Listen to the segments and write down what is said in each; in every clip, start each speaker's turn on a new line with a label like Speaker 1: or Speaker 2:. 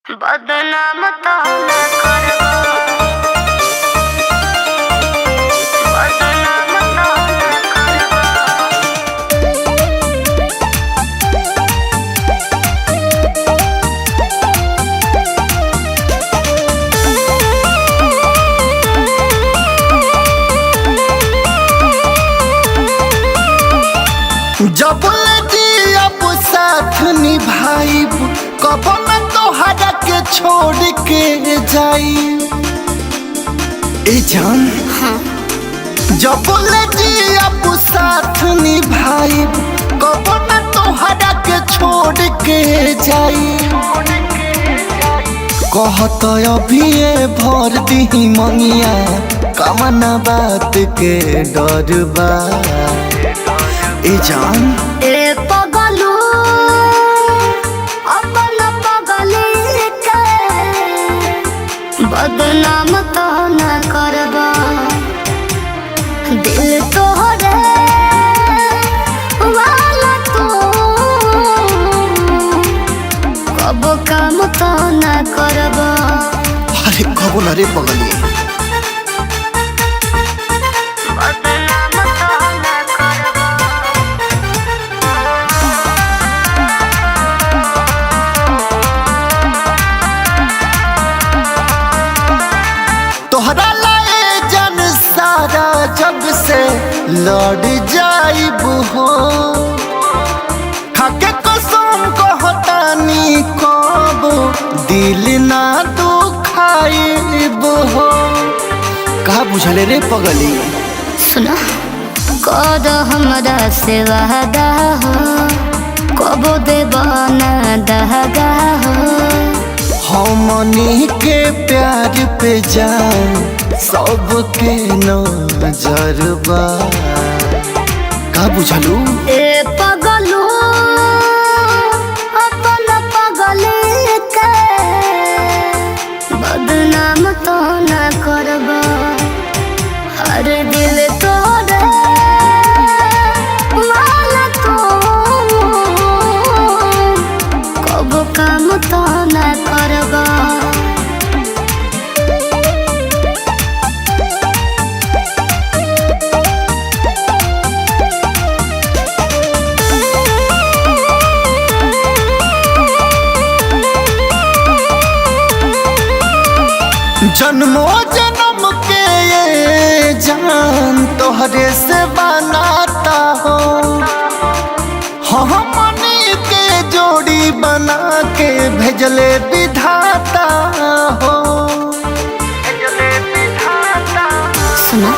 Speaker 1: बदनाम तो ना करबो, बदनाम तो ना
Speaker 2: जब लगी अब साथ निभाइब कब न तोहरा के छोड़ के जाई ए जान। जब लगी अब साथ निभाइब कब न तोहरा के छोड़ के जाई। कहत अभी भर दी मंगिया कमना बात के डर बा ए जान।
Speaker 1: ए पगलू अपन पगली के बदनाम तो ना करबो, दिल तोहरे वाला तू कब काम तो ना करबो।
Speaker 2: अरे कबो न रे पगली।
Speaker 1: बदनाम तो ना करबो,
Speaker 2: तोहरा लाए जन सारा जग से लड़ जाइब हो। खाके कसम कहतानी कब दिल ना दुखाइब हो। का बुझले रे पगली।
Speaker 1: सुना कद हमरा से वादा हो, कबो देबो ना दहगा हो।
Speaker 2: हमनी के प्यार पे जान सबके नजर बा। का बुझलू।
Speaker 1: ए पगलू अपन पगली के बदनाम तो ना करबो, हर दिल तोरे वाला तू कब काम तो ना करबो।
Speaker 2: जन्मो जन्म के ये जान तोहरे से बनाता हो। हमनी के जोड़ी बना के भेजले विधाता हो।
Speaker 1: सुना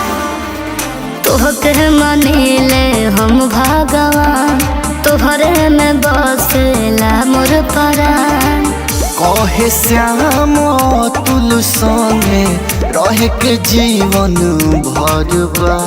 Speaker 1: तोहके मानिले हम भगवान, तोहरे में बसेला मोर प्राण।
Speaker 2: कहे श्याम अतुल संगे रह के जीवन भर बा।